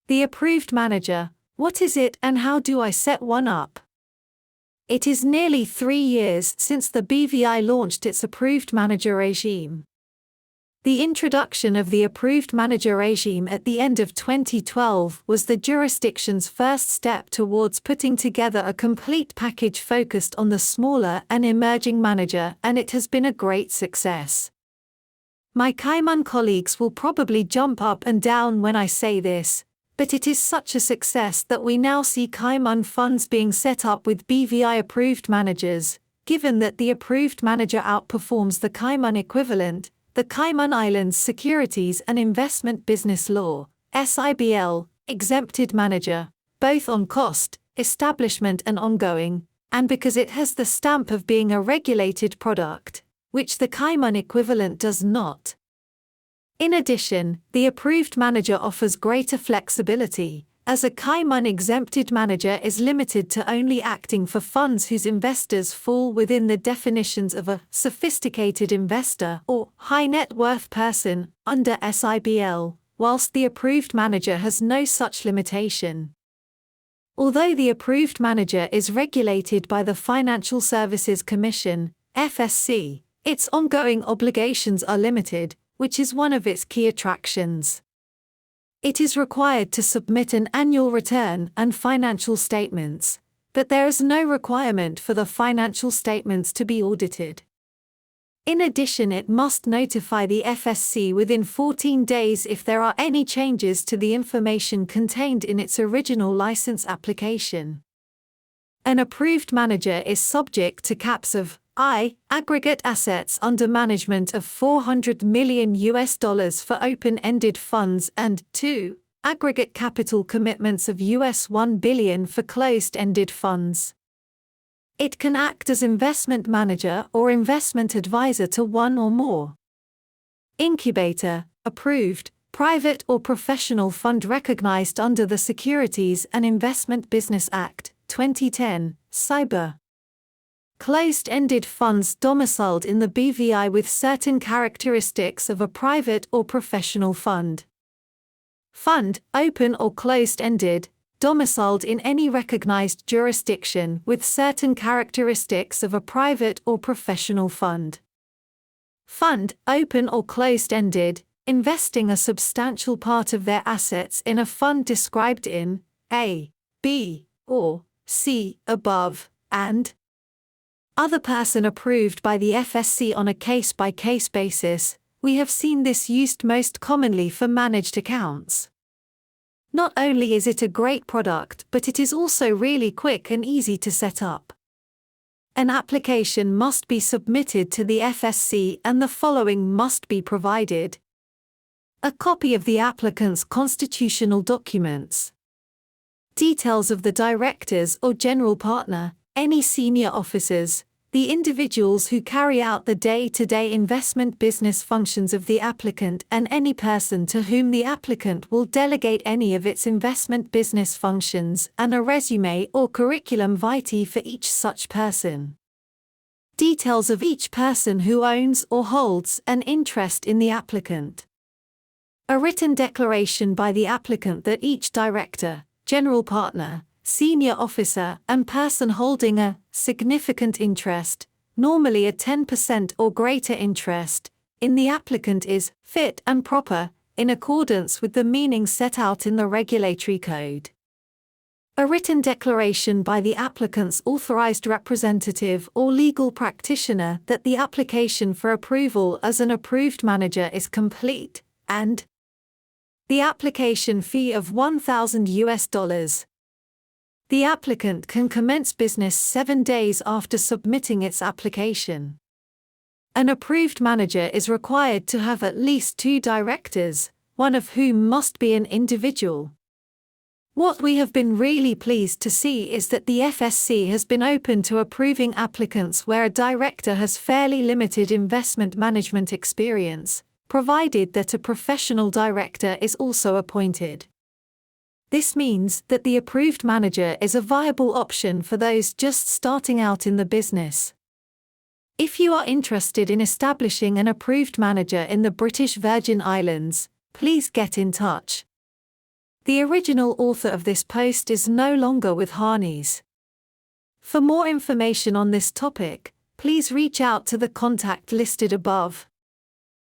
The Approved Manager, what is it and how do I set one up? It is nearly 3 years since the BVI launched its Approved Manager regime. The introduction of the Approved Manager regime at the end of 2012 was the jurisdiction's first step towards putting together a complete package focused on the smaller and emerging manager, and it has been a great success. My Cayman colleagues will probably jump up and down when I say this, but it is such a success that we now see Cayman funds being set up with BVI Approved Managers, given that the Approved Manager outperforms the Cayman equivalent, the Cayman Islands Securities and Investment Business Law, SIBL, Exempted Manager, both on cost, establishment and ongoing, and because it has the stamp of being a regulated product, which the Cayman equivalent does not. In addition, the Approved Manager offers greater flexibility, as a Cayman Exempted Manager is limited to only acting for funds whose investors fall within the definitions of a sophisticated investor or high net worth person under SIBL, whilst the Approved Manager has no such limitation. Although the Approved Manager is regulated by the Financial Services Commission, FSC, its ongoing obligations are limited, which is one of its key attractions. It is required to submit an annual return and financial statements, but there is no requirement for the financial statements to be audited. In addition, it must notify the FSC within 14 days if there are any changes to the information contained in its original license application. An Approved Manager is subject to caps of aggregate assets under management of $400 million for open-ended funds and 2. Aggregate capital commitments of $1 billion for closed-ended funds. It can act as investment manager or investment advisor to one or more. Incubator, approved, private or professional fund recognized under the Securities and Investment Business Act, 2010, SIBL. Closed-ended funds domiciled in the BVI with certain characteristics of a private or professional fund. Fund, open or closed-ended, domiciled in any recognized jurisdiction with certain characteristics of a private or professional fund. Fund, open or closed-ended, investing a substantial part of their assets in a fund described in A, B, or C above, and other person approved by the FSC on a case-by-case basis. We have seen this used most commonly for managed accounts. Not only is it a great product, but it is also really quick and easy to set up. An application must be submitted to the FSC and the following must be provided: a copy of the applicant's constitutional documents, details of the directors or general partner, any senior officers, the individuals who carry out the day-to-day investment business functions of the applicant, and any person to whom the applicant will delegate any of its investment business functions, and a resume or curriculum vitae for each such person. Details of each person who owns or holds an interest in the applicant. A written declaration by the applicant that each director, general partner, senior officer, and person holding a significant interest, normally a 10% or greater interest, in the applicant is fit and proper, in accordance with the meaning set out in the regulatory code. A written declaration by the applicant's authorized representative or legal practitioner that the application for approval as an approved manager is complete, and the application fee of $1,000. The applicant can commence business 7 days after submitting its application. An approved manager is required to have at least 2 directors, one of whom must be an individual. What we have been really pleased to see is that the FSC has been open to approving applicants where a director has fairly limited investment management experience, provided that a professional director is also appointed. This means that the approved manager is a viable option for those just starting out in the business. If you are interested in establishing an approved manager in the British Virgin Islands, please get in touch. The original author of this post is no longer with Harneys. For more information on this topic, please reach out to the contact listed above.